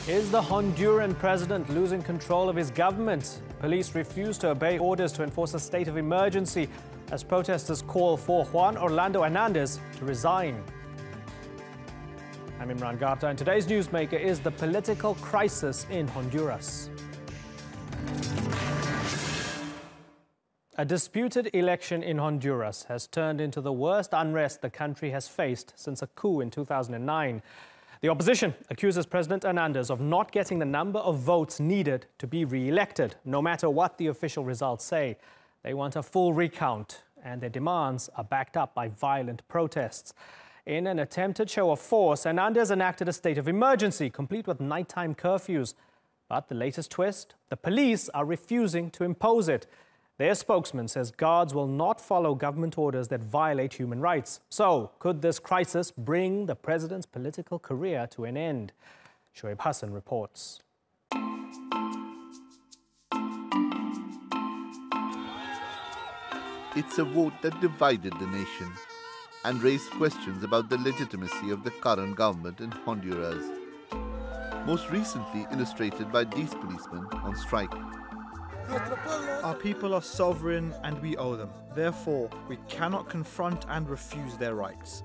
Is the Honduran president losing control of his government? Police refuse to obey orders to enforce a state of emergency as protesters call for Juan Orlando Hernandez to resign. I'm Imran Jagtar, and today's Newsmaker is the political crisis in Honduras. A disputed election in Honduras has turned into the worst unrest the country has faced since a coup in 2009. The opposition accuses President Hernandez of not getting the number of votes needed to be re-elected, no matter what the official results say. They want a full recount, and their demands are backed up by violent protests. In an attempted show of force, Hernandez enacted a state of emergency, complete with nighttime curfews. But the latest twist, the police are refusing to impose it. Their spokesman says guards will not follow government orders that violate human rights. So, could this crisis bring the president's political career to an end? Shoaib Hassan reports. It's a vote that divided the nation and raised questions about the legitimacy of the current government in Honduras. Most recently illustrated by these policemen on strike. Our people are sovereign and we owe them. Therefore, we cannot confront and refuse their rights.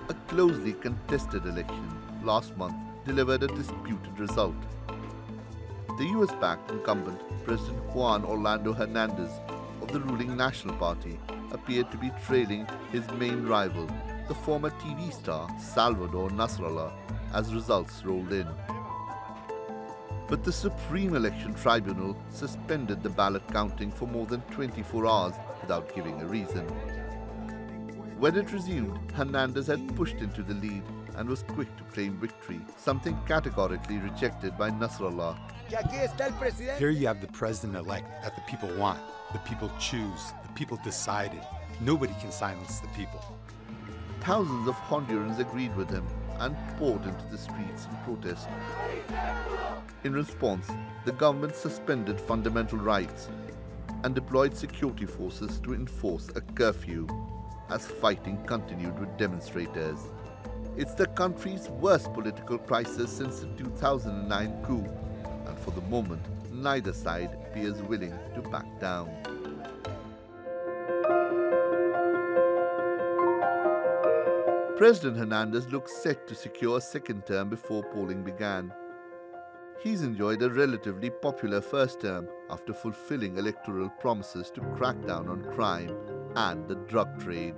A closely contested election last month delivered a disputed result. The US-backed incumbent, President Juan Orlando Hernandez of the ruling National Party, appeared to be trailing his main rival, the former TV star Salvador Nasrallah, as results rolled in. But the Supreme Election Tribunal suspended the ballot counting for more than 24 hours without giving a reason. When it resumed, Hernandez had pushed into the lead and was quick to claim victory, something categorically rejected by Nasrallah. Here you have the president-elect that the people want, the people choose, the people decided. Nobody can silence the people. Thousands of Hondurans agreed with him and poured into the streets in protest. In response, the government suspended fundamental rights and deployed security forces to enforce a curfew as fighting continued with demonstrators. It's the country's worst political crisis since the 2009 coup, and for the moment, neither side appears willing to back down. President Hernandez looks set to secure a second term before polling began. He's enjoyed a relatively popular first term after fulfilling electoral promises to crack down on crime and the drug trade.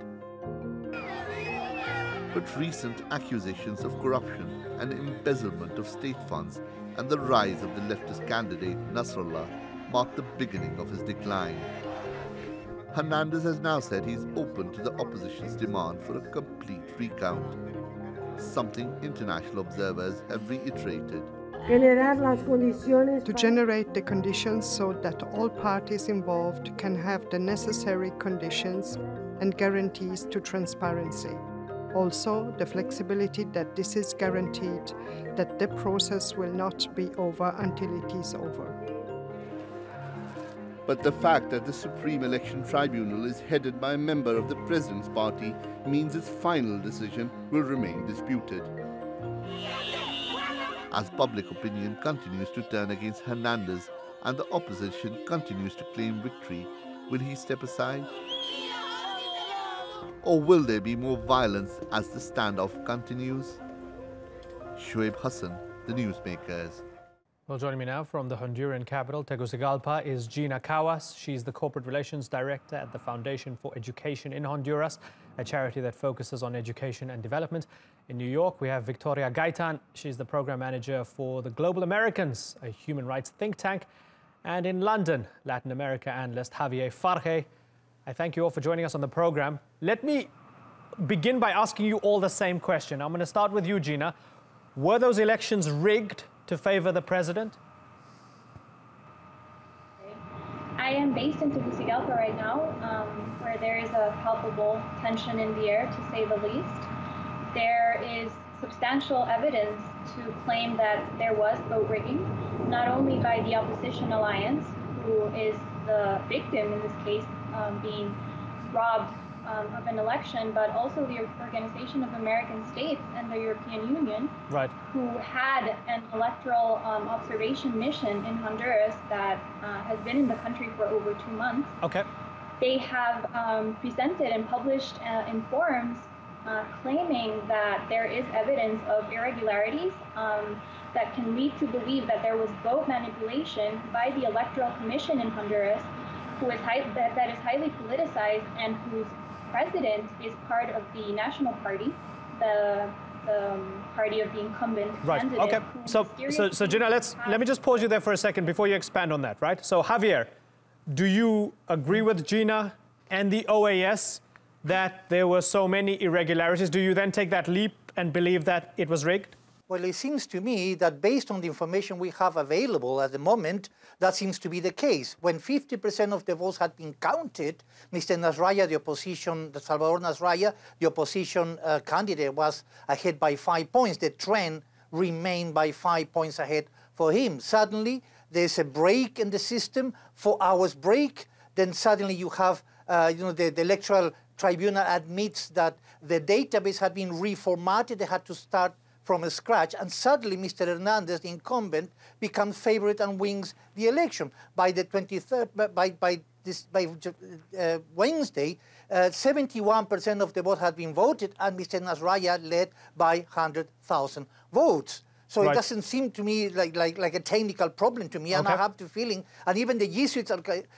But recent accusations of corruption and embezzlement of state funds and the rise of the leftist candidate Nasrallah marked the beginning of his decline. Hernandez has now said he's open to the opposition's demand for a complete recount, something international observers have reiterated. To generate the conditions so that all parties involved can have the necessary conditions and guarantees to transparency. Also, the flexibility that this is guaranteed, that the process will not be over until it is over. But the fact that the Supreme Election Tribunal is headed by a member of the President's party means its final decision will remain disputed. As public opinion continues to turn against Hernandez and the opposition continues to claim victory, will he step aside? Or will there be more violence as the standoff continues? Shoaib Hassan, the Newsmakers. Well, joining me now from the Honduran capital, Tegucigalpa, is Gina Cawas. She's the Corporate Relations Director at the Foundation for Education in Honduras, a charity that focuses on education and development. In New York, we have Victoria Gaitan. She's the Program Manager for the Global Americans, a human rights think tank. And in London, Latin America analyst Javier Farge. I thank you all for joining us on the program. Let me begin by asking you all the same question. I'm going to start with you, Gina. Were those elections rigged to favor the president? I am based in Tegucigalpa right now, where there is a palpable tension in the air, to say the least. There is substantial evidence to claim that there was vote rigging, not only by the opposition alliance, who is the victim in this case, being robbed of an election, but also the Organization of American States and the European Union, right, who had an electoral observation mission in Honduras that has been in the country for over 2 months. Okay. They have presented and published in forums claiming that there is evidence of irregularities that can lead to believe that there was vote manipulation by the Electoral Commission in Honduras, that is highly politicized and whose president is part of the National Party, the party of the incumbent candidate. Okay. So Gina, let me just pause you there for a second before you expand on that, right? So Javier, do you agree with Gina and the OAS that there were so many irregularities? Do you then take that leap and believe that it was rigged? Well, it seems to me that based on the information we have available at the moment, that seems to be the case. When 50% of the votes had been counted, Mr. Nasralla, the opposition, Salvador Nasralla, the opposition candidate, was ahead by 5 points. The trend remained by 5 points ahead for him. Suddenly, there's a break in the system, 4 hours break. Then suddenly you have, the Electoral Tribunal admits that the database had been reformatted. They had to start from scratch, and suddenly Mr. Hernandez, the incumbent, becomes favorite and wins the election. By the 23rd, by Wednesday, 71% of the vote had been voted, and Mr. Nasralla led by 100,000 votes. So It doesn't seem to me like a technical problem to me, and I have the feeling, and even the Jesuits,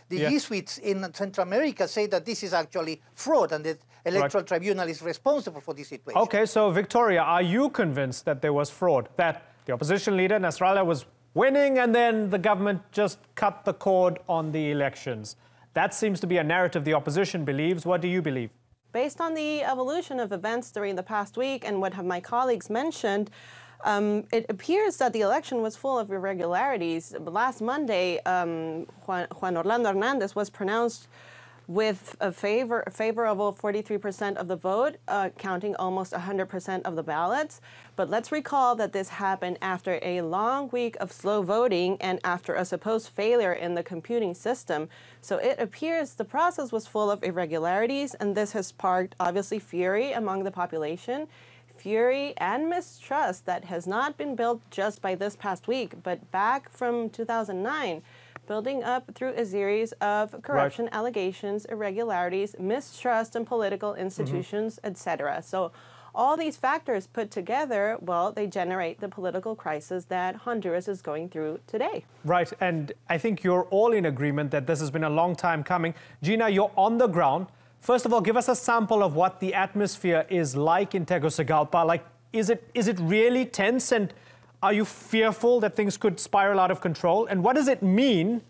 Jesuits in Central America say that this is actually fraud, and the Electoral Tribunal is responsible for this situation. Okay, so Victoria, are you convinced that there was fraud, that the opposition leader, Nasralla, was winning and then the government just cut the cord on the elections? That seems to be a narrative the opposition believes. What do you believe? Based on the evolution of events during the past week and what have my colleagues mentioned, it appears that the election was full of irregularities. Last Monday, Juan Orlando Hernandez was pronounced with a favorable 43% of the vote, counting almost 100% of the ballots. But let's recall that this happened after a long week of slow voting and after a supposed failure in the computing system. So it appears the process was full of irregularities, and this has sparked, obviously, fury among the population. Fury and mistrust that has not been built just by this past week, but back from 2009, building up through a series of corruption allegations, irregularities, mistrust in political institutions, etc. So all these factors put together, well, they generate the political crisis that Honduras is going through today. Right, and I think you're all in agreement that this has been a long time coming. Gina, you're on the ground. First of all, give us a sample of what the atmosphere is like in Tegucigalpa. Like, is it really tense, and are you fearful that things could spiral out of control? And what does it mean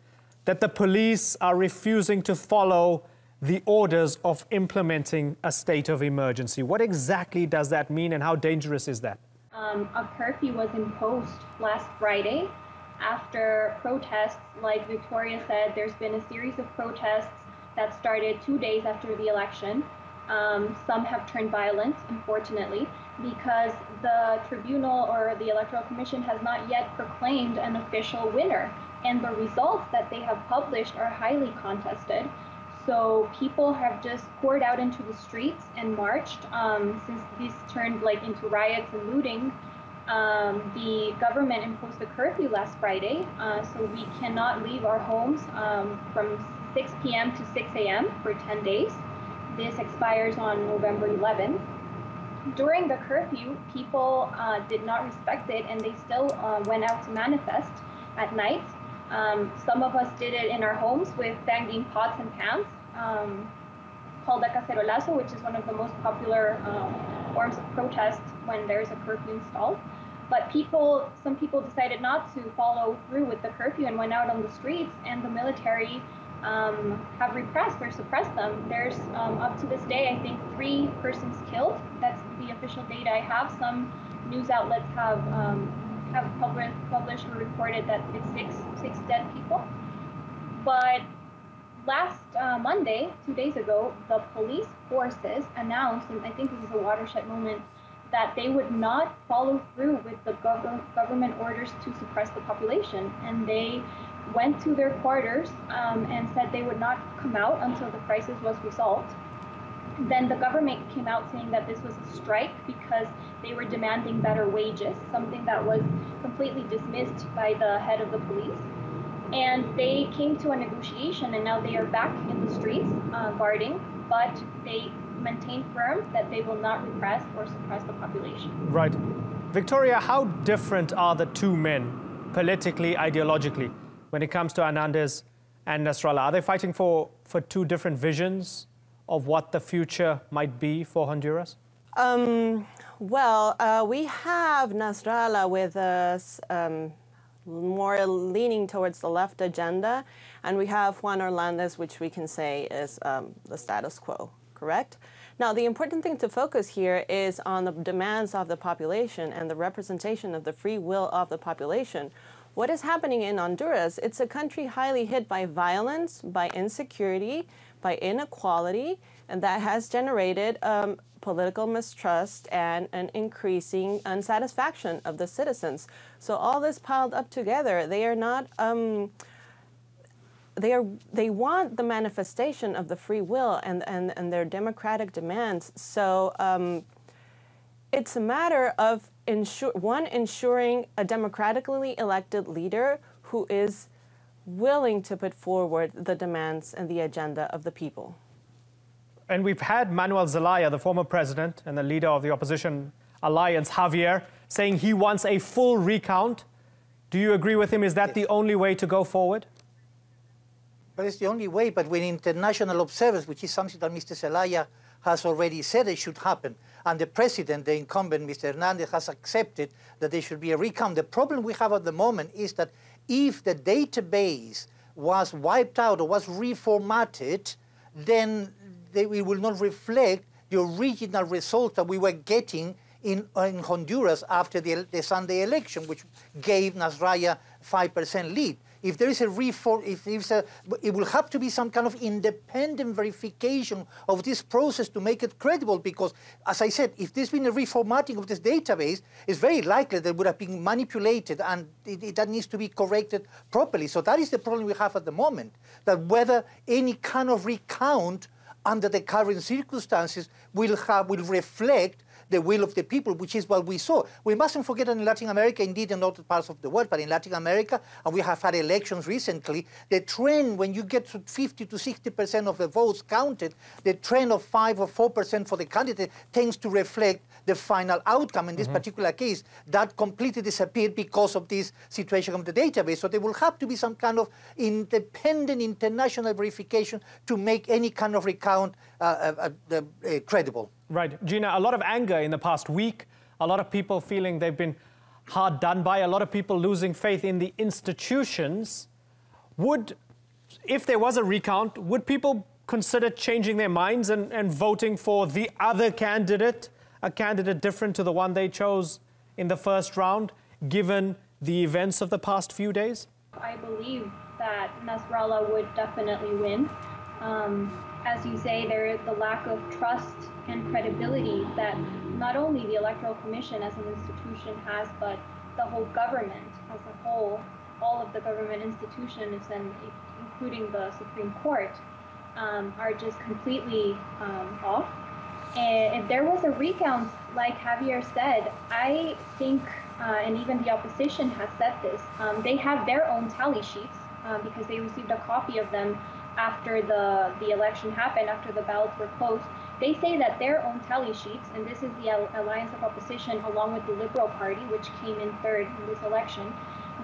that the police are refusing to follow the orders of implementing a state of emergency? What exactly does that mean, and how dangerous is that? A curfew was imposed last Friday after protests. Like Victoria said, there's been a series of protests that started 2 days after the election. Some have turned violent, unfortunately, because the tribunal or the Electoral Commission has not yet proclaimed an official winner. And the results that they have published are highly contested. So people have just poured out into the streets and marched. Since this turned into riots and looting, the government imposed a curfew last Friday. So we cannot leave our homes from 6 p.m. to 6 a.m. for 10 days. This expires on November 11th. During the curfew, people did not respect it, and they still went out to manifest at night. Some of us did it in our homes with banging pots and pans, called a cacerolazo, which is one of the most popular forms of protest when there's a curfew installed. But some people decided not to follow through with the curfew and went out on the streets, and the military have repressed or suppressed them. There's, up to this day, I think 3 persons killed. That's the official data I have. Some news outlets have published or reported that it's six dead people. But last Monday, 2 days ago, the police forces announced, and I think this is a watershed moment, that they would not follow through with the government orders to suppress the population. And they went to their quarters and said they would not come out until the crisis was resolved. Then the government came out saying that this was a strike because they were demanding better wages, something that was completely dismissed by the head of the police. And they came to a negotiation, and now they are back in the streets guarding, but they maintain firm that they will not repress or suppress the population. Right. Victoria, how different are the two men politically, ideologically, when it comes to Hernandez and Nasrallah? Are they fighting for two different visions of what the future might be for Honduras? We have Nasrallah with us more leaning towards the left agenda, and we have Juan Orlando, which we can say is the status quo, correct? Now, the important thing to focus here is on the demands of the population and the representation of the free will of the population. What is happening in Honduras? It's a country highly hit by violence, by insecurity, by inequality, and that has generated political mistrust and an increasing unsatisfaction of the citizens. So all this piled up together, they are not, they want the manifestation of the free will and their democratic demands. So it's a matter of ensuring a democratically elected leader who is willing to put forward the demands and the agenda of the people. And we've had Manuel Zelaya, the former president and the leader of the opposition alliance, Javier, saying he wants a full recount. Do you agree with him? Is that the only way to go forward? But it's the only way, but with international observers, which is something that Mr. Zelaya has already said it should happen, and the president, the incumbent, Mr. Hernandez, has accepted that there should be a recount. The problem we have at the moment is that if the database was wiped out or was reformatted, then it will not reflect the original result that we were getting in Honduras after the Sunday election, which gave Nasrallah 5% lead. If there is a reform, it will have to be some kind of independent verification of this process to make it credible, because, as I said, if there's been a reformatting of this database, it's very likely that it would have been manipulated, and that needs to be corrected properly. So that is the problem we have at the moment, that whether any kind of recount under the current circumstances will reflect the will of the people, which is what we saw. We mustn't forget that in Latin America, indeed in other parts of the world, but in Latin America, and we have had elections recently, the trend, when you get to 50 to 60% of the votes counted, the trend of 5 or 4% for the candidate tends to reflect the final outcome. In this particular case, that completely disappeared because of this situation of the database. So there will have to be some kind of independent international verification to make any kind of recount credible. Right. Gina, a lot of anger in the past week, a lot of people feeling they've been hard done by, a lot of people losing faith in the institutions. If there was a recount, would people consider changing their minds and voting for the other candidate, a candidate different to the one they chose in the first round, given the events of the past few days? I believe that Nasrallah would definitely win. As you say, there is the lack of trust and credibility that not only the Electoral Commission as an institution has, but the whole government as a whole, all of the government institutions, and including the Supreme Court, are just completely off. And if there was a recount, like Javier said, I think, and even the opposition has said this, they have their own tally sheets because they received a copy of them after the election happened, after the ballots were closed. They say that their own tally sheets, and this is the Alliance of Opposition along with the Liberal Party, which came in third in this election,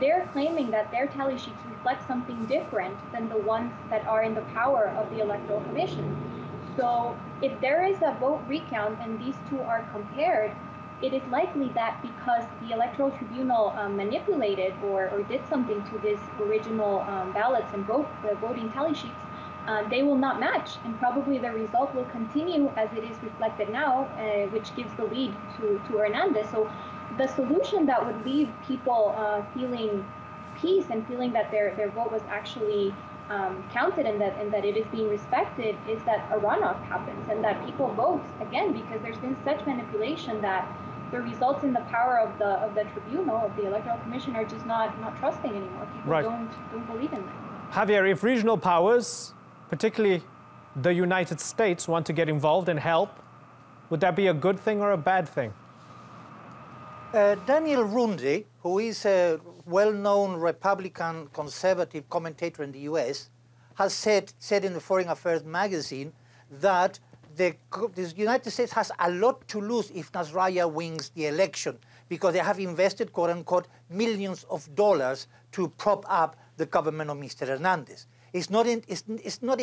they're claiming that their tally sheets reflect something different than the ones that are in the power of the Electoral Commission. So if there is a vote recount and these two are compared, it is likely that because the Electoral Tribunal manipulated or did something to this original ballots and the voting tally sheets, they will not match, and probably the result will continue as it is reflected now, which gives the lead to Hernandez. So the solution that would leave people feeling peace and feeling that their vote was actually counted and that it is being respected is that a runoff happens and that people vote again, because there's been such manipulation that the results in the power of the tribunal, of the Electoral Commission, are just not trusting anymore. People don't believe in them. Javier, if regional powers, particularly the United States want to get involved and help, would that be a good thing or a bad thing? Daniel Runde, who is a well-known Republican conservative commentator in the US, has said in the Foreign Affairs magazine that the United States has a lot to lose if Nasrallah wins the election, because they have invested, quote-unquote, millions of dollars to prop up the government of Mr. Hernandez. It's not in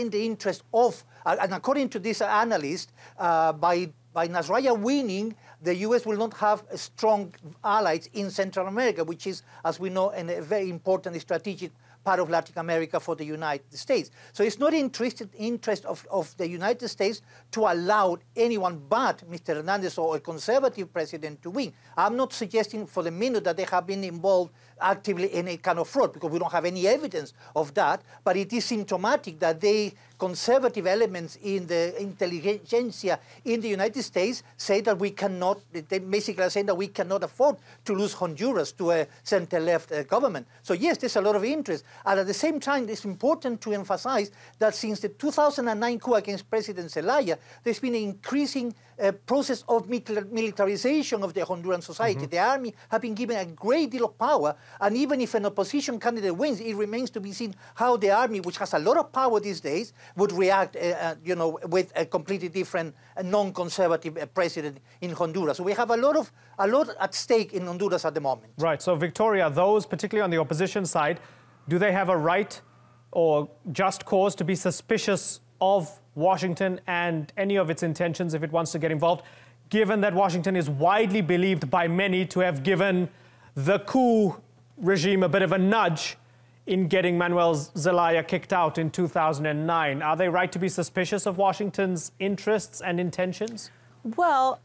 the interest of, and according to this analyst, by Nasrallah winning, the U.S. will not have strong allies in Central America, which is, as we know, a very important strategic part of Latin America for the United States. So it's not in the interest of the United States to allow anyone but Mr. Hernandez or a conservative president to win. I'm not suggesting for the minute that they have been involved actively in a kind of fraud, because we don't have any evidence of that, but it is symptomatic that the conservative elements in the intelligentsia in the United States say that we cannot, they basically are saying that we cannot afford to lose Honduras to a center-left government. So yes, there's a lot of interest. And at the same time, it's important to emphasize that since the 2009 coup against President Zelaya, there's been an increasing process of militarization of the Honduran society. The army have been given a great deal of power, and even if an opposition candidate wins, it remains to be seen how the army, which has a lot of power these days, would react, with a completely different, non-conservative president in Honduras. So we have a lot at stake in Honduras at the moment. Right. So Victoria, those particularly on the opposition side, do they have a right or just cause to be suspicious of Washington and any of its intentions if it wants to get involved, given that Washington is widely believed by many to have given the coup regime a bit of a nudge in getting Manuel Zelaya kicked out in 2009? Are they right to be suspicious of Washington's interests and intentions? Well,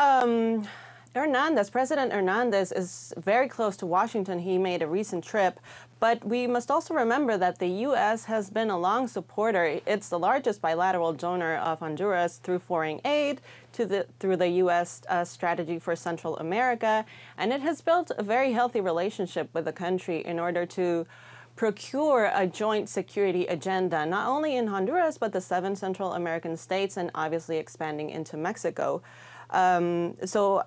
President Hernandez is very close to Washington. He made a recent trip. But we must also remember that the U.S. has been a long supporter. It's the largest bilateral donor of Honduras through foreign aid, through the U.S. strategy for Central America. And it has built a very healthy relationship with the country in order to procure a joint security agenda, not only in Honduras, but the 7 Central American states, and obviously expanding into Mexico. So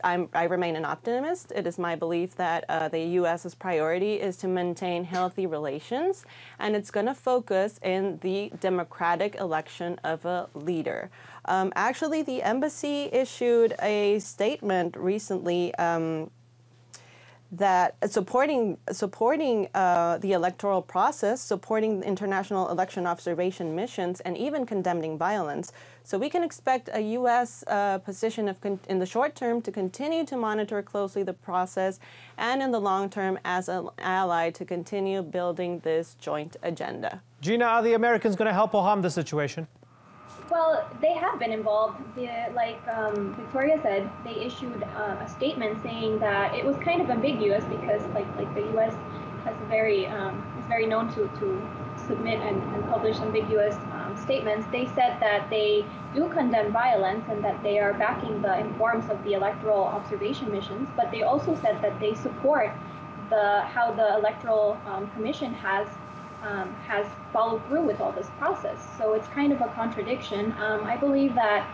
I remain an optimist. It is my belief that the U.S.'s priority is to maintain healthy relations, and it's going to focus in the democratic election of a leader. Actually, the embassy issued a statement recently that supporting the electoral process, supporting international election observation missions, and even condemning violence. So we can expect a U.S. position in the short term to continue to monitor closely the process, and in the long term as an ally to continue building this joint agenda. Gina, are the Americans going to help or harm the situation? Well, they have been involved. Like Victoria said, they issued a statement saying that it was kind of ambiguous because, like the U.S. has is very known to submit and publish ambiguous statements. They said that they do condemn violence and that they are backing the informs of the electoral observation missions, but they also said that they support how the Electoral Commission has followed through with all this process. So it's kind of a contradiction. I believe that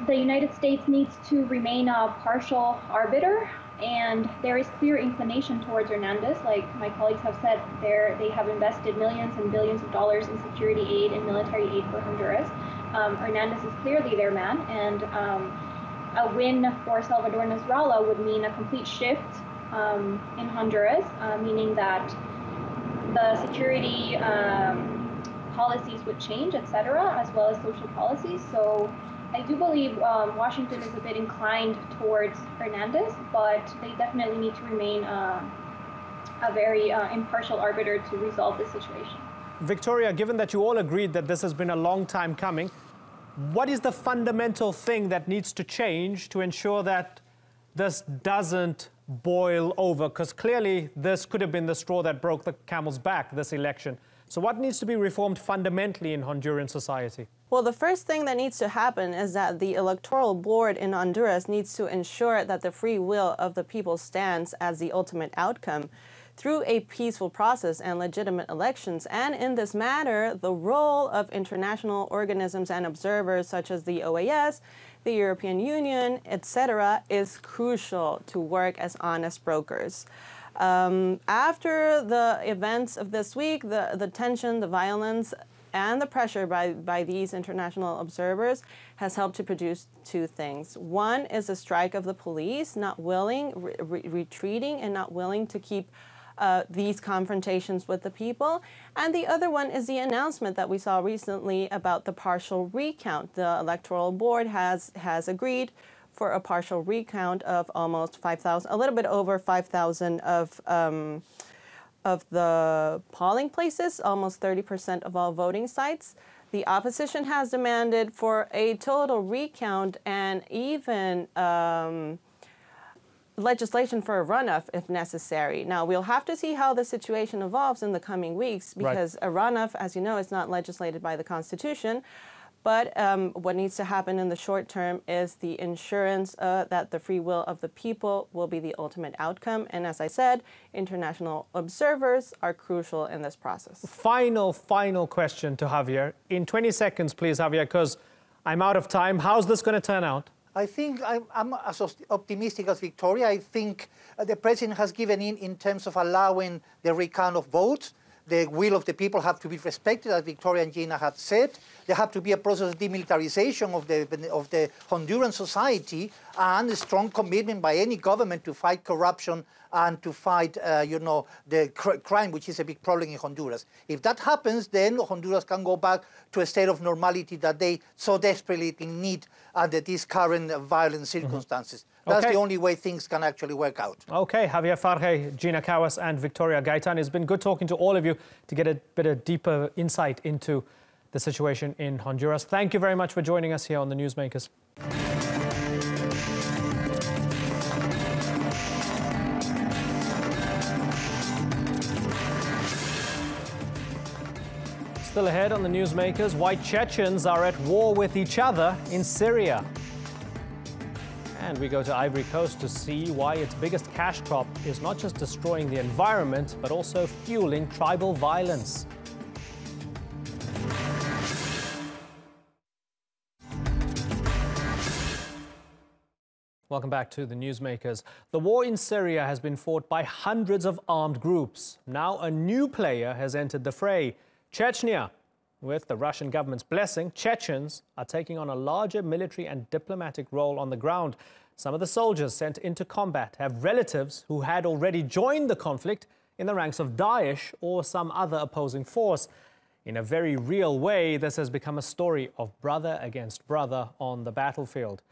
the United States needs to remain a partial arbiter, and there is clear inclination towards Hernandez. Like my colleagues have said, they have invested millions and billions of dollars in security aid and military aid for Honduras. Hernandez is clearly their man, and a win for Salvador Nasrallah would mean a complete shift in Honduras, meaning that the security policies would change, etc., as well as social policies. So I do believe Washington is a bit inclined towards Hernandez, but they definitely need to remain a very impartial arbiter to resolve this situation. Victoria, given that you all agreed that this has been a long time coming, what is the fundamental thing that needs to change to ensure that this doesn't boil over? Because clearly this could have been the straw that broke the camel's back, this election. So what needs to be reformed fundamentally in Honduran society? Well, the first thing that needs to happen is that the electoral board in Honduras needs to ensure that the free will of the people stands as the ultimate outcome. through a peaceful process and legitimate elections. And in this matter, the role of international organisms and observers such as the OAS, the European Union, etc., is crucial to work as honest brokers. After the events of this week, the tension, the violence, and the pressure by these international observers has helped to produce two things. One is a strike of the police, not willing, retreating, and not willing to keep these confrontations with the people. And the other one is the announcement that we saw recently about the partial recount. The Electoral Board has agreed for a partial recount of almost 5,000, a little bit over 5,000 of the polling places, almost 30% of all voting sites. The opposition has demanded for a total recount and even legislation for a runoff if necessary. Now, we'll have to see how the situation evolves in the coming weeks because a runoff, as you know, is not legislated by the Constitution. But what needs to happen in the short term is the insurance that the free will of the people will be the ultimate outcome. And as I said, international observers are crucial in this process. Final question to Javier. In 20 seconds, please, Javier, because I'm out of time. How's this going to turn out? I think I'm as optimistic as Victoria. I think the president has given in terms of allowing the recount of votes. The will of the people have to be respected, as Victoria and Gina have said. There have to be a process of demilitarization of the Honduran society and a strong commitment by any government to fight corruption and to fight, the crime, which is a big problem in Honduras. If that happens, then Honduras can go back to a state of normality that they so desperately need under these current violent circumstances. That's the only way things can actually work out. Okay, Javier Farge, Gina Cawas, and Victoria Gaitan. It's been good talking to all of you to get a bit of deeper insight into the situation in Honduras. Thank you very much for joining us here on the Newsmakers. Still ahead on the Newsmakers, why Chechens are at war with each other in Syria. And we go to Ivory Coast to see why its biggest cash crop is not just destroying the environment, but also fueling tribal violence. Welcome back to the Newsmakers. The war in Syria has been fought by hundreds of armed groups. Now a new player has entered the fray. Chechnya. With the Russian government's blessing, Chechens are taking on a larger military and diplomatic role on the ground. Some of the soldiers sent into combat have relatives who had already joined the conflict in the ranks of Daesh or some other opposing force. In a very real way, this has become a story of brother against brother on the battlefield.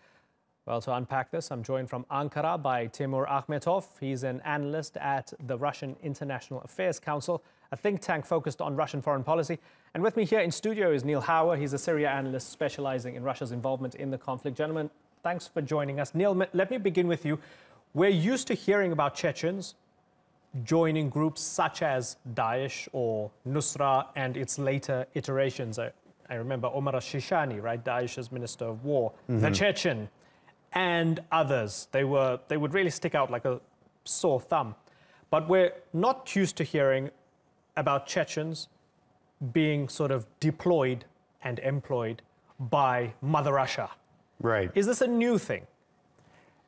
Well, to unpack this, I'm joined from Ankara by Timur Akhmetov. He's an analyst at the Russian International Affairs Council, a think tank focused on Russian foreign policy. And with me here in studio is Neil Hauer. He's a Syria analyst specializing in Russia's involvement in the conflict. Gentlemen, thanks for joining us. Neil, let me begin with you. We're used to hearing about Chechens joining groups such as Daesh or Nusra and its later iterations. I remember Omar al-Shishani, right, Daesh's Minister of War, the Chechen, and others. They would really stick out like a sore thumb. But we're not used to hearing about Chechens being sort of deployed and employed by Mother Russia. Right. Is this a new thing?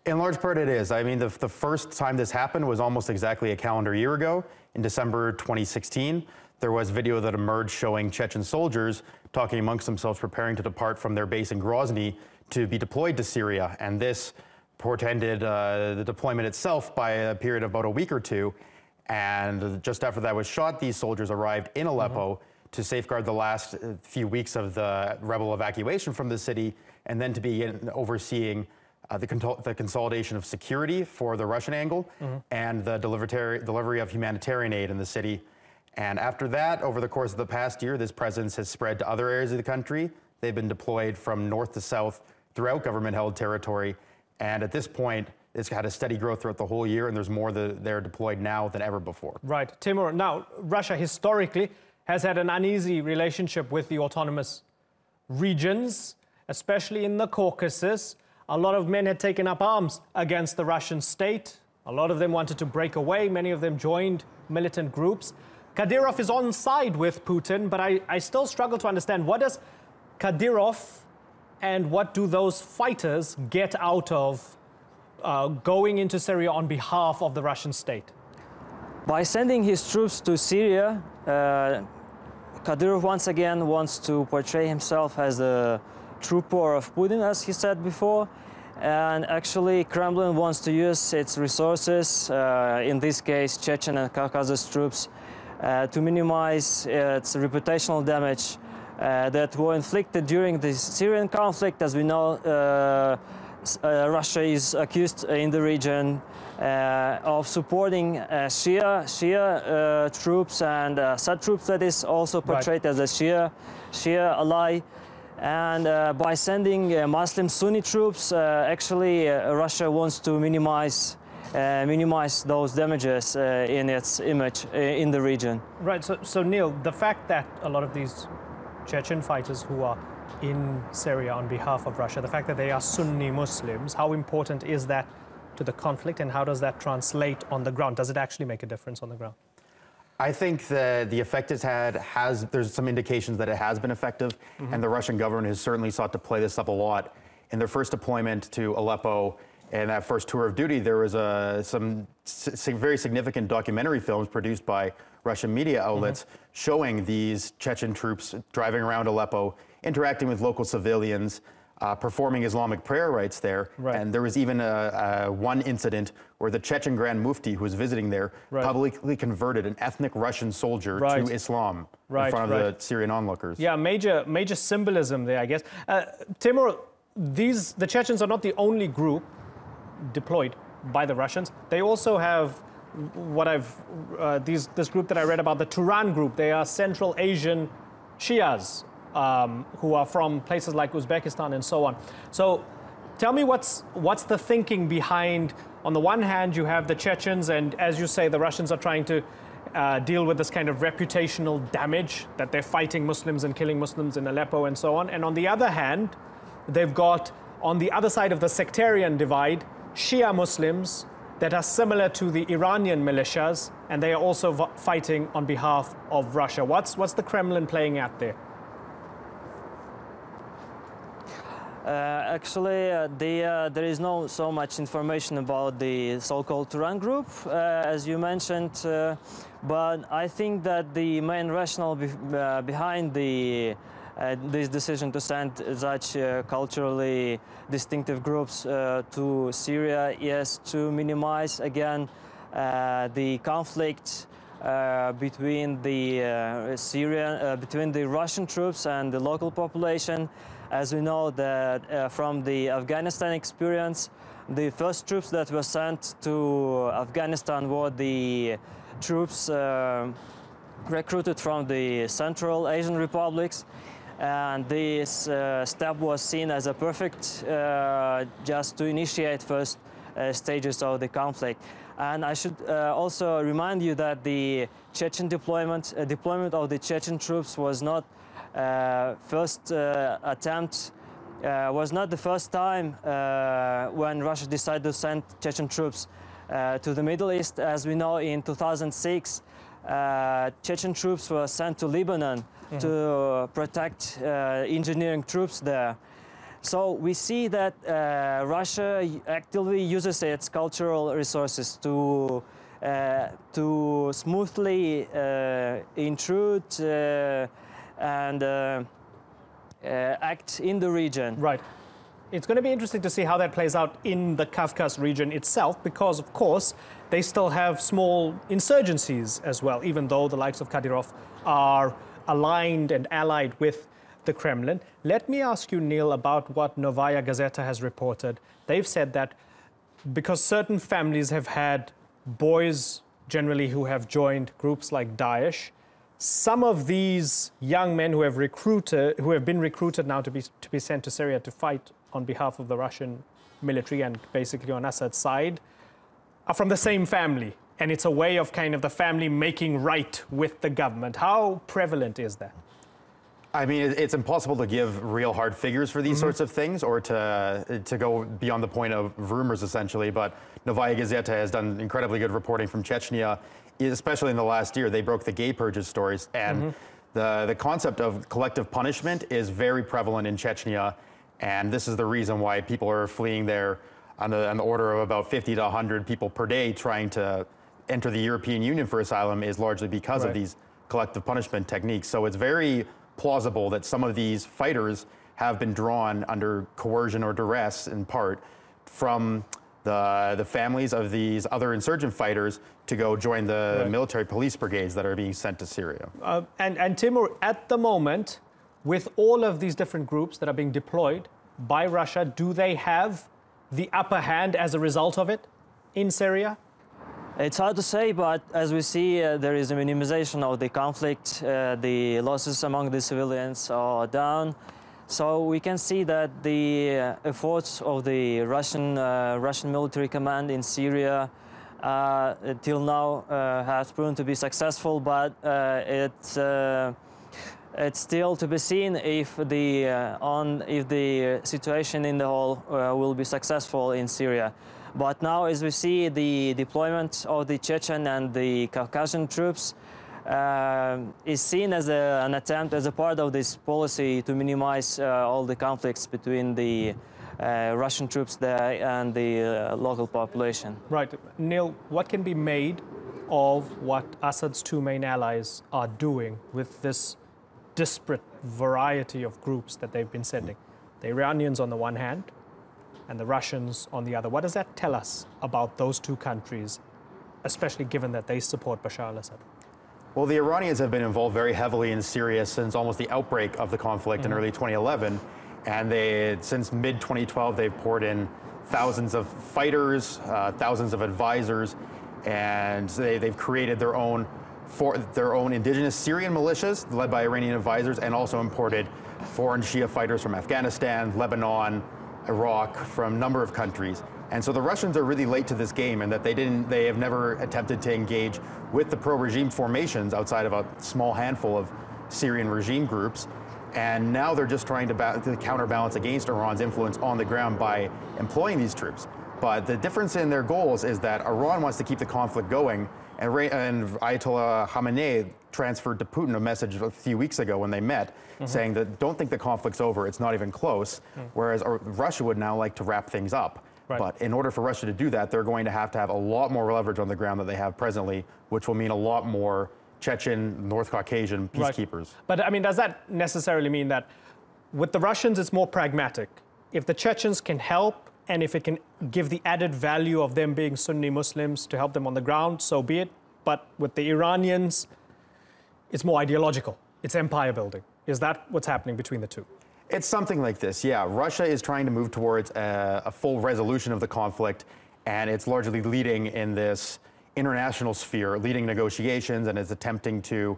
In large part, it is. I mean, the first time this happened was almost exactly a calendar year ago. In December 2016, there was video that emerged showing Chechen soldiers talking amongst themselves, preparing to depart from their base in Grozny to be deployed to Syria. And this portended the deployment itself by a period of about a week or two. And just after that was shot, these soldiers arrived in Aleppo to safeguard the last few weeks of the rebel evacuation from the city, and then to begin overseeing the consolidation of security for the Russian angle and the delivery of humanitarian aid in the city. And after that, over the course of the past year, this presence has spread to other areas of the country. They've been deployed from north to south throughout government-held territory. And at this point, it's had a steady growth throughout the whole year, and there's more that they're deployed now than ever before. Right. Timur, now, Russia historically has had an uneasy relationship with the autonomous regions, especially in the Caucasus. A lot of men had taken up arms against the Russian state. A lot of them wanted to break away. Many of them joined militant groups. Kadyrov is on side with Putin, but I still struggle to understand, what does Kadyrov and what do those fighters get out of going into Syria on behalf of the Russian state? By sending his troops to Syria, Kadyrov once again wants to portray himself as a trooper of Putin, as he said before. And actually, Kremlin wants to use its resources, in this case, Chechen and Caucasus troops, to minimize its reputational damage that were inflicted during the Syrian conflict. As we know, Russia is accused in the region of supporting Shia troops and Assad troops, that is also portrayed as a Shia ally. And by sending Muslim Sunni troops, actually Russia wants to minimize those damages in its image in the region. Right. So Neil, the fact that a lot of these Chechen fighters who are in Syria on behalf of Russia, the fact that they are Sunni Muslims, how important is that to the conflict, and how does that translate on the ground? Does it actually make a difference on the ground? I think that the effect it's had there's some indications that it has been effective, and the Russian government has certainly sought to play this up a lot. In their first deployment to Aleppo and that first tour of duty, there was some very significant documentary films produced by Russian media outlets showing these Chechen troops driving around Aleppo, interacting with local civilians, performing Islamic prayer rites there. And there was even one incident where the Chechen Grand Mufti, who was visiting there, publicly converted an ethnic Russian soldier to Islam in front of the Syrian onlookers. Yeah, major symbolism there, I guess. Timur, the Chechens are not the only group deployed by the Russians. They also have this group that I read about, the Turan group. They are Central Asian Shias who are from places like Uzbekistan and so on. So tell me what's the thinking behind, on the one hand, you have the Chechens, and as you say, the Russians are trying to deal with this kind of reputational damage that they're fighting Muslims and killing Muslims in Aleppo and so on. And on the other hand, they've got, on the other side of the sectarian divide, Shia Muslims that are similar to the Iranian militias, and they are also fighting on behalf of Russia. What's the Kremlin playing at there? Actually, there is no so much information about the so-called Turan group, as you mentioned, but I think that the main rationale behind this decision to send such culturally distinctive groups to Syria is to minimize again the conflict between the Russian troops and the local population. As we know that from the Afghanistan experience, the first troops that were sent to Afghanistan were the troops recruited from the Central Asian republics. And this step was seen as a perfect just to initiate first stages of the conflict. And I should also remind you that the Chechen deployment of the Chechen troops was not first attempt, was not the first time when Russia decided to send Chechen troops to the Middle East. As we know, in 2006, Chechen troops were sent to Lebanon to protect engineering troops there. So we see that Russia actively uses its cultural resources to smoothly intrude and act in the region. Right. It's going to be interesting to see how that plays out in the Kafkas region itself, because, of course, they still have small insurgencies as well, even though the likes of Kadyrov are aligned and allied with the Kremlin. Let me ask you, Neil, about what Novaya Gazeta has reported. They've said that because certain families have had boys generally who have joined groups like Daesh, some of these young men who have been recruited now to be sent to Syria to fight on behalf of the Russian military and basically on Assad's side are from the same family. And it's a way of kind of the family making right with the government. How prevalent is that? I mean, it's impossible to give real hard figures for these sorts of things, or to go beyond the point of rumors, essentially. But Novaya Gazeta has done incredibly good reporting from Chechnya, especially in the last year. They broke the gay purges stories, and the concept of collective punishment is very prevalent in Chechnya, and this is the reason why people are fleeing there on the order of about 50 to 100 people per day trying to enter the European Union for asylum, is largely because of these collective punishment techniques. So it's very plausible that some of these fighters have been drawn under coercion or duress, in part, from the families of these other insurgent fighters to go join the military police brigades that are being sent to Syria. And Timur, at the moment, with all of these different groups that are being deployed by Russia, do they have the upper hand as a result of it in Syria? It's hard to say, but as we see, there is a minimization of the conflict. The losses among the civilians are down. So we can see that the efforts of the Russian military command in Syria till now has proven to be successful, but it's still to be seen if the situation in the whole will be successful in Syria. But now, as we see, the deployment of the Chechen and the Caucasian troops is seen as an attempt, as a part of this policy to minimize all the conflicts between the Russian troops there and the local population. Right. Neil, what can be made of what Assad's two main allies are doing with this disparate variety of groups that they've been sending? The Iranians on the one hand, and the Russians on the other. What does that tell us about those two countries, especially given that they support Bashar al-Assad? Well, the Iranians have been involved very heavily in Syria since almost the outbreak of the conflict in early 2011. And since mid-2012, they've poured in thousands of fighters, thousands of advisors, and they've created their own indigenous Syrian militias led by Iranian advisors, and also imported foreign Shia fighters from Afghanistan, Lebanon, Iraq, from a number of countries. And so the Russians are really late to this game, and that they have never attempted to engage with the pro-regime formations outside of a small handful of Syrian regime groups. And now they're just trying to counterbalance against Iran's influence on the ground by employing these troops. But the difference in their goals is that Iran wants to keep the conflict going, and Ayatollah Khamenei transferred to Putin a message a few weeks ago when they met, saying that don't think the conflict's over, it's not even close, whereas Russia would now like to wrap things up. But in order for Russia to do that, they're going to have a lot more leverage on the ground than they have presently, which will mean a lot more Chechen, North Caucasian peacekeepers. But I mean, does that necessarily mean that with the Russians it's more pragmatic? If the Chechens can help, and if it can give the added value of them being Sunni Muslims to help them on the ground, so be it. But with the Iranians, it's more ideological. It's empire building. Is that what's happening between the two? It's something like this, yeah. Russia is trying to move towards a full resolution of the conflict, and it's largely leading in this international sphere, leading negotiations, and is attempting to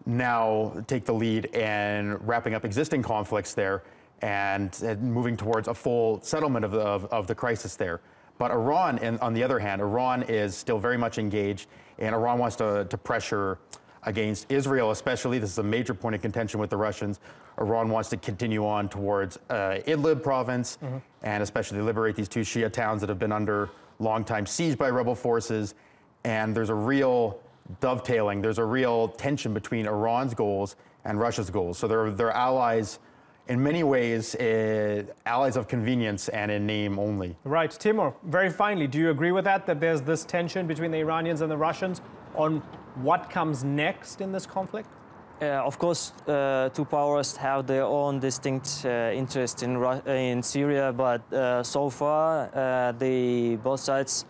now take the lead in wrapping up existing conflicts there and moving towards a full settlement of the crisis there. But Iran, on the other hand, Iran is still very much engaged, and Iran wants to pressure against Israel especially. This is a major point of contention with the Russians. Iran wants to continue on towards Idlib province, and especially liberate these two Shia towns that have been under long-time siege by rebel forces. And there's a real dovetailing, there's a real tension between Iran's goals and Russia's goals. So they're allies in many ways, allies of convenience and in name only. Right. Timur, very finally, do you agree with that there's this tension between the Iranians and the Russians on what comes next in this conflict? Of course, two powers have their own distinct interest in Syria, but so far both sides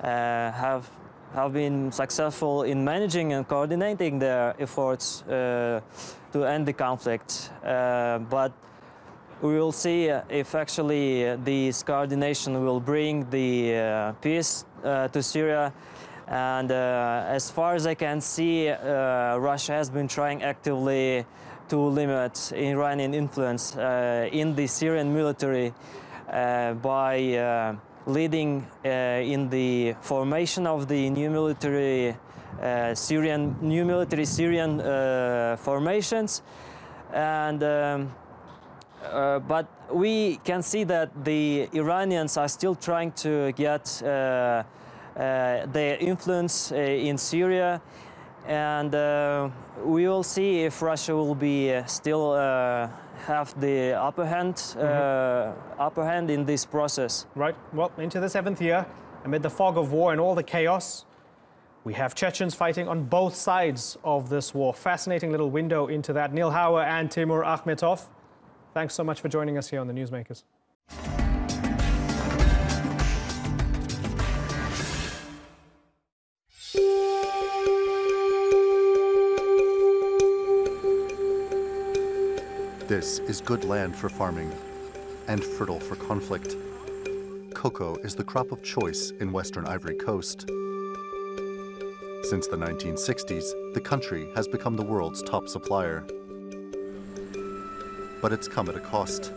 have been successful in managing and coordinating their efforts to end the conflict. But we will see if actually this coordination will bring the peace to Syria. And as far as I can see, Russia has been trying actively to limit Iranian influence in the Syrian military by leading in the formation of the new military Syrian formations, and but we can see that the Iranians are still trying to get their influence in Syria, and we will see if Russia will be still have the upper hand in this process. Right. Well, into the 7th year, amid the fog of war and all the chaos, we have Chechens fighting on both sides of this war. Fascinating little window into that. Neil Hauer and Timur Akhmetov, thanks so much for joining us here on the Newsmakers. This is good land for farming and fertile for conflict. Cocoa is the crop of choice in western Ivory Coast. Since the 1960s, the country has become the world's top supplier. But it's come at a cost,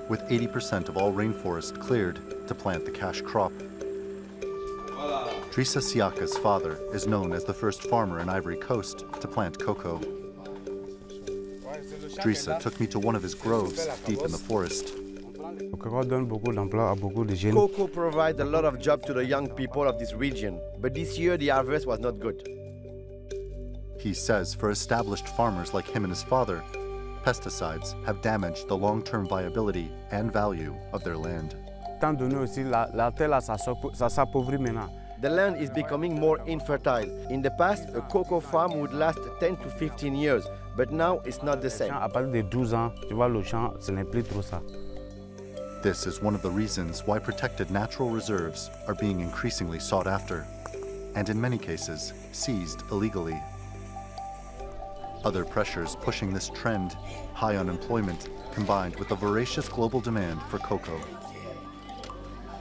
with 80% of all rainforest cleared to plant the cash crop. Drissa Siaka's father is known as the first farmer in Ivory Coast to plant cocoa. Drissa took me to one of his groves deep in the forest. Cocoa provides a lot of jobs to the young people of this region, but this year the harvest was not good. He says for established farmers like him and his father, pesticides have damaged the long-term viability and value of their land. The land is becoming more infertile. In the past, a cocoa farm would last 10 to 15 years, but now it's not the same. This is one of the reasons why protected natural reserves are being increasingly sought after, and in many cases, seized illegally. Other pressures pushing this trend, high unemployment, combined with the voracious global demand for cocoa.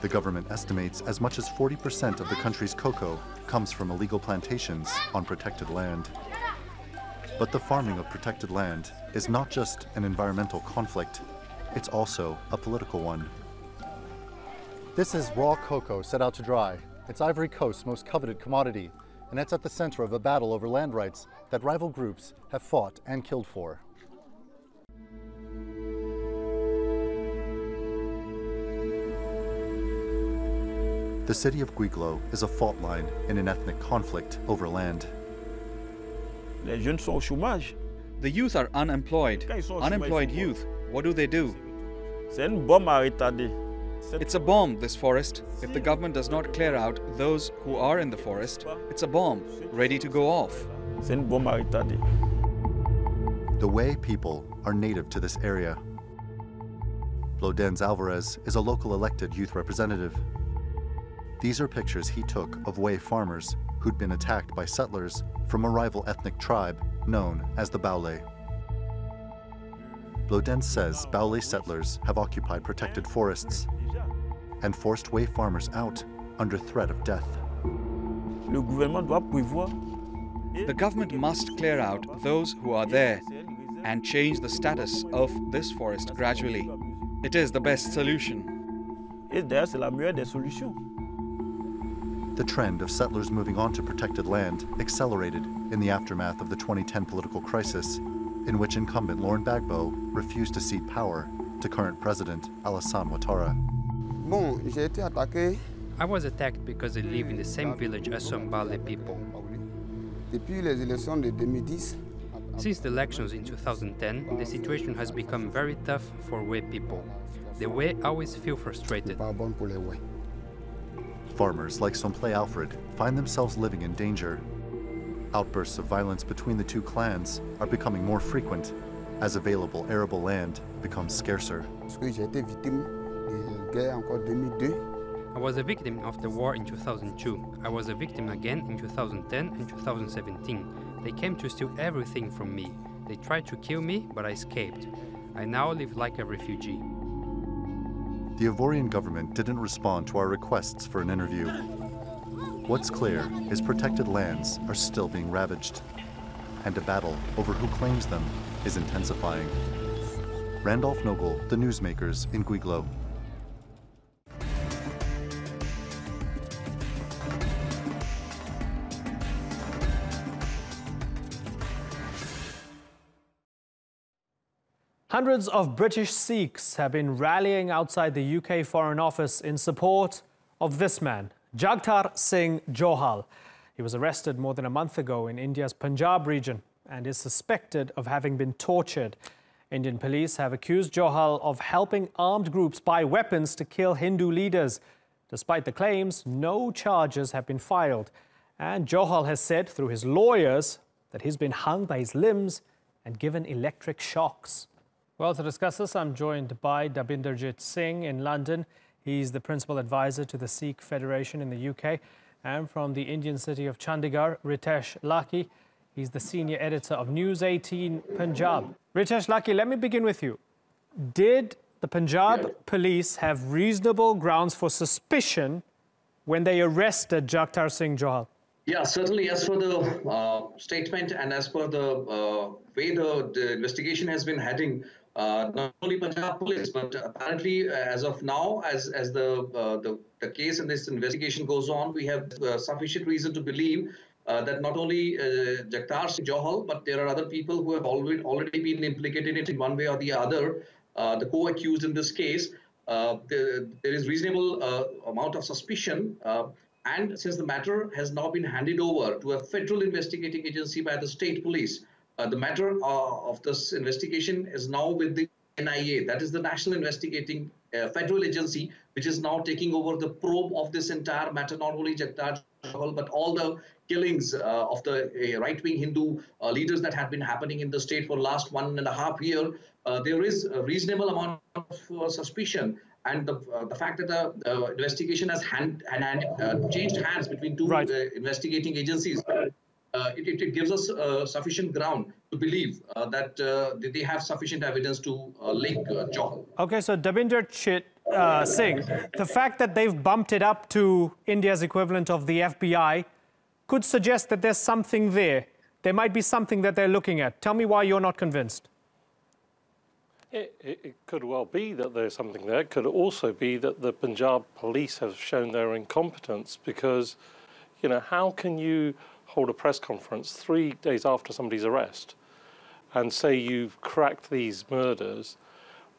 The government estimates as much as 40% of the country's cocoa comes from illegal plantations on protected land. But the farming of protected land is not just an environmental conflict, it's also a political one. This is raw cocoa set out to dry. It's Ivory Coast's most coveted commodity, and it's at the center of a battle over land rights that rival groups have fought and killed for. The city of Guiglo is a fault line in an ethnic conflict over land. The youth are unemployed. Unemployed youth, what do? It's a bomb, this forest. If the government does not clear out those who are in the forest, it's a bomb, ready to go off. The Way people are native to this area. Blodens Alvarez is a local elected youth representative. These are pictures he took of Way farmers who'd been attacked by settlers from a rival ethnic tribe known as the Baule. Blodens says Baule settlers have occupied protected forests and forced Way farmers out under threat of death. The government must clear out those who are there and change the status of this forest gradually. It is the best solution. The trend of settlers moving on to protected land accelerated in the aftermath of the 2010 political crisis, in which incumbent Laurent Gbagbo refused to cede power to current President Alassane Ouattara. I was attacked because I live in the same village as some Baule people. Since the elections in 2010, the situation has become very tough for Way people. The Way always feel frustrated. Farmers like Somplé Alfred find themselves living in danger. Outbursts of violence between the two clans are becoming more frequent as available arable land becomes scarcer. I was a victim of the war in 2002. I was a victim again in 2010 and 2017. They came to steal everything from me. They tried to kill me, but I escaped. I now live like a refugee. The Ivorian government didn't respond to our requests for an interview. What's clear is protected lands are still being ravaged, and a battle over who claims them is intensifying. Randolph Noble, The Newsmakers in Guiglo. Hundreds of British Sikhs have been rallying outside the UK Foreign Office in support of this man, Jagtar Singh Johal. He was arrested more than a month ago in India's Punjab region and is suspected of having been tortured. Indian police have accused Johal of helping armed groups buy weapons to kill Hindu leaders. Despite the claims, no charges have been filed. And Johal has said through his lawyers that he's been hung by his limbs and given electric shocks. Well, to discuss this, I'm joined by Dabinderjit Singh in London. He's the principal advisor to the Sikh Federation in the UK. And from the Indian city of Chandigarh, Ritesh Laki. He's the senior editor of News 18 Punjab. Ritesh Laki, let me begin with you. Did the Punjab police have reasonable grounds for suspicion when they arrested Jagtar Singh Johal? Yeah, certainly as per the statement and as per the way the investigation has been heading, not only Punjab police, but apparently as of now, as the case and this investigation goes on, we have sufficient reason to believe that not only Jagtar Singh Johal, but there are other people who have already been implicated in one way or the other, the co-accused in this case. There is reasonable amount of suspicion. And since the matter has now been handed over to a federal investigating agency by the state police, the matter of this investigation is now with the NIA, that is the National Investigating Federal Agency, which is now taking over the probe of this entire matter, not only Jagtar Johal, but all the killings of the right-wing Hindu leaders that have been happening in the state for the last 1.5 years. There is a reasonable amount of suspicion. And the fact that the investigation has changed hands between two investigating agencies, it gives us sufficient ground to believe that they have sufficient evidence to link Johal. Okay, so Dabinderjit Singh, the fact that they've bumped it up to India's equivalent of the FBI could suggest that there's something there. There might be something that they're looking at. Tell me why you're not convinced. It could well be that there's something there. It could also be that the Punjab police have shown their incompetence because, you know, how can you hold a press conference 3 days after somebody's arrest and say you've cracked these murders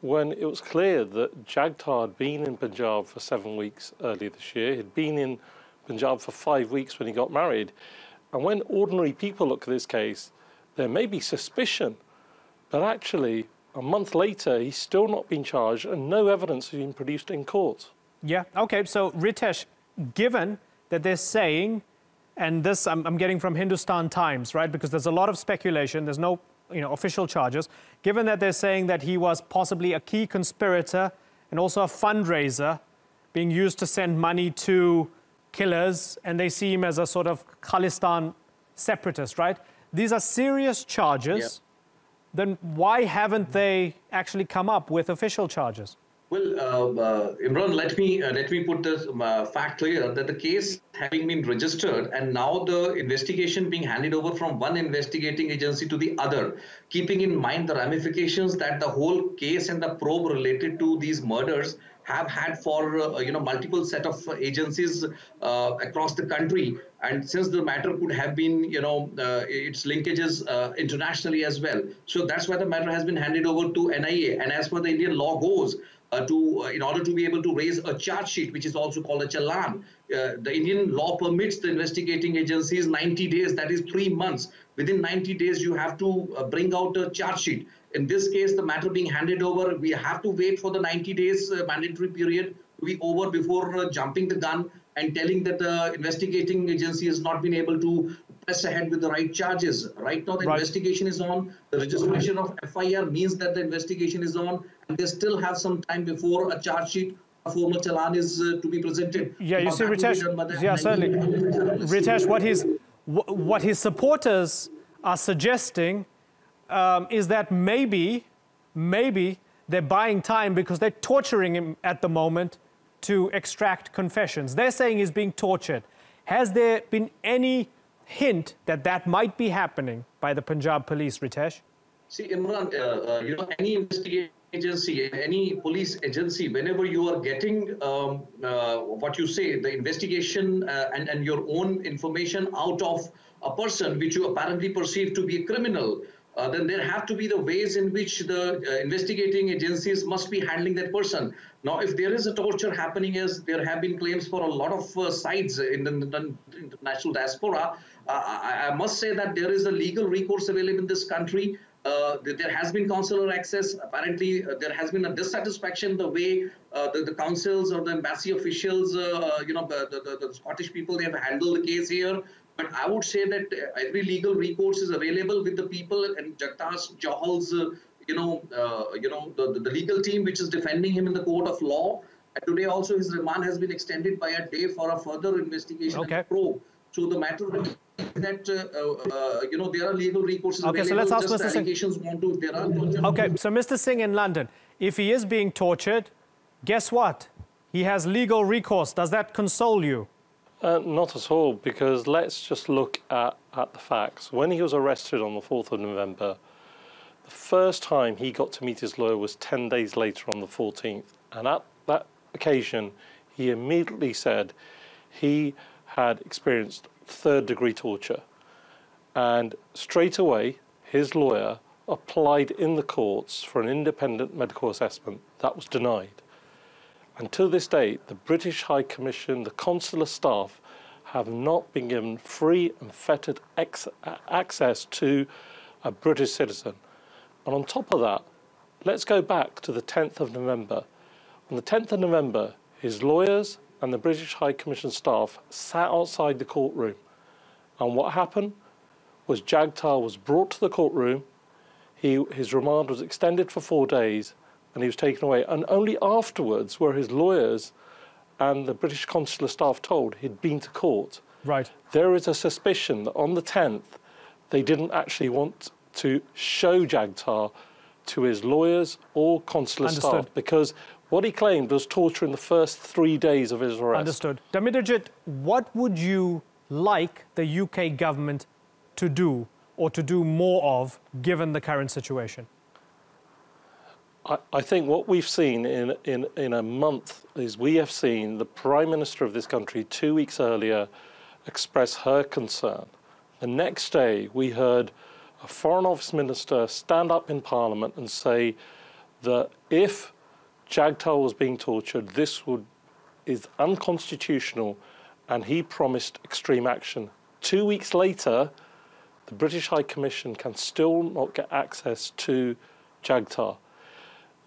when it was clear that Jagtar had been in Punjab for 7 weeks earlier this year. He'd been in Punjab for 5 weeks when he got married. And when ordinary people look at this case, there may be suspicion, but actually, a month later, he's still not been charged and no evidence has been produced in court. Yeah, okay, so Ritesh, given that they're saying, and this I'm getting from Hindustan Times, right, because there's a lot of speculation, there's no official charges, given that they're saying that he was possibly a key conspirator and also a fundraiser being used to send money to killers, and they see him as a sort of Khalistan separatist, right? These are serious charges. Yeah. Then why haven't they actually come up with official charges? Well, Imran, let me put this fact clear that the case having been registered and now the investigation being handed over from one investigating agency to the other, keeping in mind the ramifications that the whole case and the probe related to these murders have had for multiple set of agencies across the country, and since the matter could have been its linkages internationally as well, so that's why the matter has been handed over to NIA. And as per the Indian law goes, in order to be able to raise a charge sheet, which is also called a challan, the Indian law permits the investigating agencies 90 days, that is 3 months. Within 90 days, you have to bring out a charge sheet. In this case, the matter being handed over, we have to wait for the 90 days mandatory period to be over before jumping the gun and telling that the investigating agency has not been able to press ahead with the right charges. Right now, the investigation is on. The registration of FIR means that the investigation is on, and they still have some time before a charge sheet, a formal challan is to be presented. Yeah, you see, Ritesh, yeah, certainly. Ritesh, what his supporters are suggesting is that maybe they're buying time because they're torturing him at the moment to extract confessions. They're saying he's being tortured. Has there been any hint that that might be happening by the Punjab police, Ritesh? See, Imran, any investigating agency, any police agency, whenever you are getting what you say, the investigation and your own information out of a person which you apparently perceive to be a criminal, then there have to be the ways in which the investigating agencies must be handling that person. Now, if there is a torture happening, as there have been claims for a lot of sides in the international diaspora, I must say that there is a legal recourse available in this country. There has been consular access. Apparently, there has been a dissatisfaction the way the councils or the embassy officials, the Scottish people, they have handled the case here. But I would say that every legal recourse is available with the people and Jagtar's, Johal's, the legal team which is defending him in the court of law. And today also his remand has been extended by a day for a further investigation and probe. So the matter is that there are legal recourses available. So let's ask just Mr. allegations want to. There are okay, so Mr. Singh in London, if he is being tortured, guess what? He has legal recourse. Does that console you? Not at all, because let's just look at the facts. When he was arrested on the 4th of November, the first time he got to meet his lawyer was 10 days later on the 14th. And at that occasion, he immediately said he had experienced third-degree torture. And straight away, his lawyer applied in the courts for an independent medical assessment. That was denied. And to this day, the British High Commission, the consular staff, have not been given free and fettered access to a British citizen. And on top of that, let's go back to the 10th of November. On the 10th of November, his lawyers and the British High Commission staff sat outside the courtroom. And what happened was Jagtar was brought to the courtroom, his remand was extended for 4 days, and he was taken away. And only afterwards were his lawyers and the British consular staff told he'd been to court. Right. There is a suspicion that on the 10th, they didn't actually want to show Jagtar to his lawyers or consular staff, because what he claimed was torture in the first 3 days of his arrest. Understood. Damitrijit, what would you like the UK government to do or to do more of, given the current situation? I think what we've seen in a month is we have seen the Prime Minister of this country 2 weeks earlier express her concern. The next day, we heard a Foreign Office Minister stand up in Parliament and say that if Jagtar was being tortured, this is unconstitutional, and he promised extreme action. 2 weeks later, the British High Commission can still not get access to Jagtar.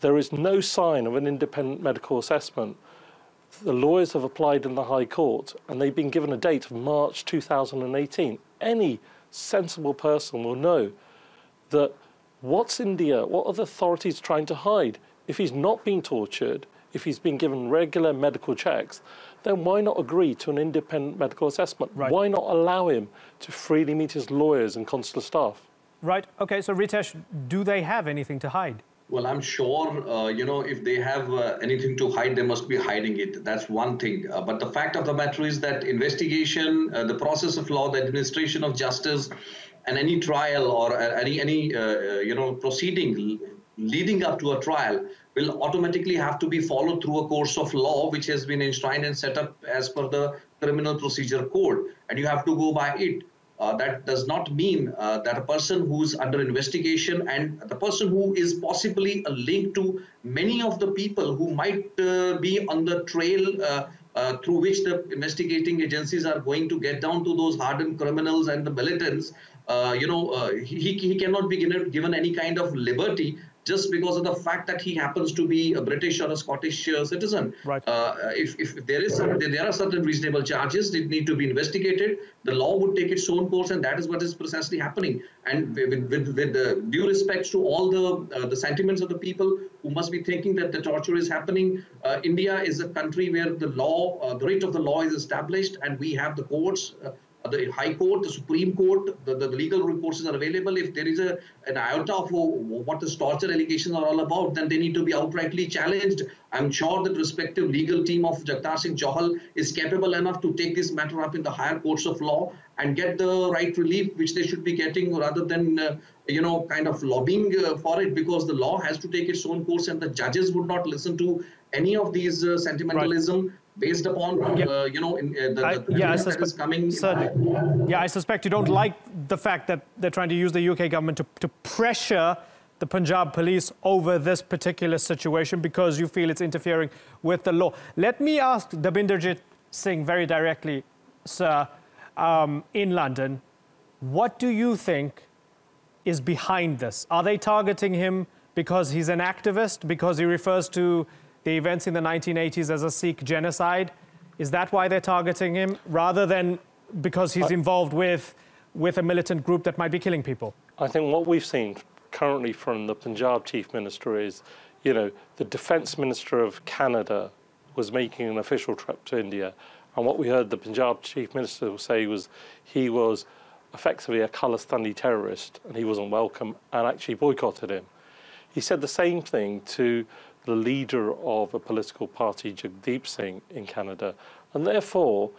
There is no sign of an independent medical assessment. The lawyers have applied in the High Court, and they've been given a date of March 2018. Any sensible person will know that what's India, what are the authorities trying to hide? If he's not being tortured, if he's been given regular medical checks, then why not agree to an independent medical assessment? Right. Why not allow him to freely meet his lawyers and consular staff? Right. Okay, so Ritesh, do they have anything to hide? Well, I'm sure, if they have anything to hide, they must be hiding it. That's one thing. But the fact of the matter is that investigation, the process of law, the administration of justice, and any trial or any proceeding leading up to a trial will automatically have to be followed through a course of law, which has been enshrined and set up as per the Criminal Procedure Code. And you have to go by it. That does not mean that a person who's under investigation and the person who is possibly a link to many of the people who might be on the trail through which the investigating agencies are going to get down to those hardened criminals and the militants, he cannot be given any kind of liberty just because of the fact that he happens to be a British or a Scottish citizen. Right. If there are certain reasonable charges, they need to be investigated. The law would take its own course, and that is what is precisely happening. And with due respect to all the sentiments of the people who must be thinking that the torture is happening, India is a country where the law, the writ of the law is established, and we have the courts. The High Court, the Supreme Court, the legal recourses are available. If there is an iota of what the torture allegations are all about, then they need to be outrightly challenged. I'm sure that respective legal team of Jagtar Singh Johal is capable enough to take this matter up in the higher courts of law and get the right relief which they should be getting, rather than kind of lobbying for it, because the law has to take its own course and the judges would not listen to any of these sentimentalism. Right. based upon I suspect you don't like the fact that they're trying to use the UK government to pressure the Punjab police over this particular situation because you feel it's interfering with the law. Let me ask Dabinderjit Singh very directly, sir, in London, what do you think is behind this? Are they targeting him because he's an activist, because he refers to the events in the 1980s as a Sikh genocide? Is that why they're targeting him, rather than because he's involved with a militant group that might be killing people? I think what we've seen currently from the Punjab Chief Minister is, the Defence Minister of Canada was making an official trip to India. And what we heard the Punjab Chief Minister say was he was effectively a Khalistani terrorist and he wasn't welcome and actually boycotted him. He said the same thing to the leader of a political party, Jagtar Singh, in Canada. And therefore,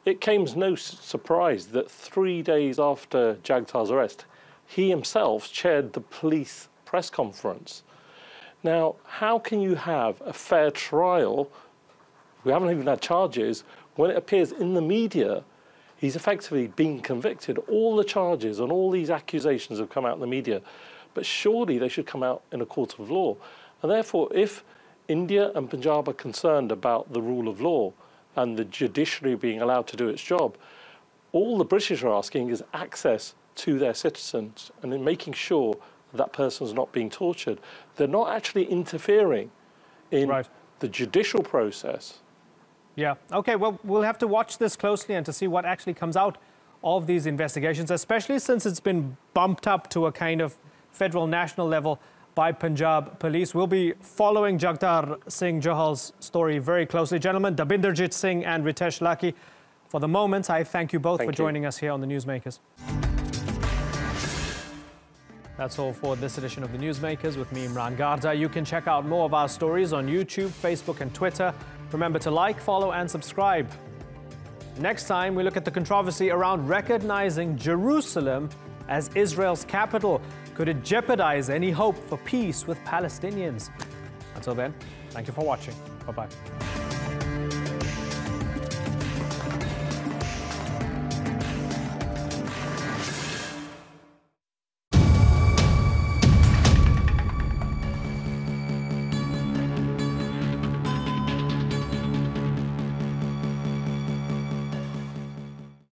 it came as no surprise that 3 days after Jagtar's arrest, he himself chaired the police press conference. Now, how can you have a fair trial? We haven't even had charges. When it appears in the media, he's effectively been convicted. All the charges and all these accusations have come out in the media. But surely they should come out in a court of law. And therefore, if India and Punjab are concerned about the rule of law and the judiciary being allowed to do its job, all the British are asking is access to their citizens and in making sure that person's not being tortured. They're not actually interfering in the judicial process. Yeah, okay, well, we'll have to watch this closely and to see what actually comes out of these investigations, especially since it's been bumped up to a kind of federal national level by Punjab police. We'll be following Jagtar Singh Johal's story very closely. Gentlemen, Dabinderjit Singh and Ritesh Laki, for the moment, I thank you both for joining us here on the Newsmakers. That's all for this edition of the Newsmakers with me, Imran Garda. You can check out more of our stories on YouTube, Facebook and Twitter. Remember to like, follow and subscribe. Next time, we look at the controversy around recognizing Jerusalem as Israel's capital. Could it jeopardize any hope for peace with Palestinians? Until then, thank you for watching. Bye-bye.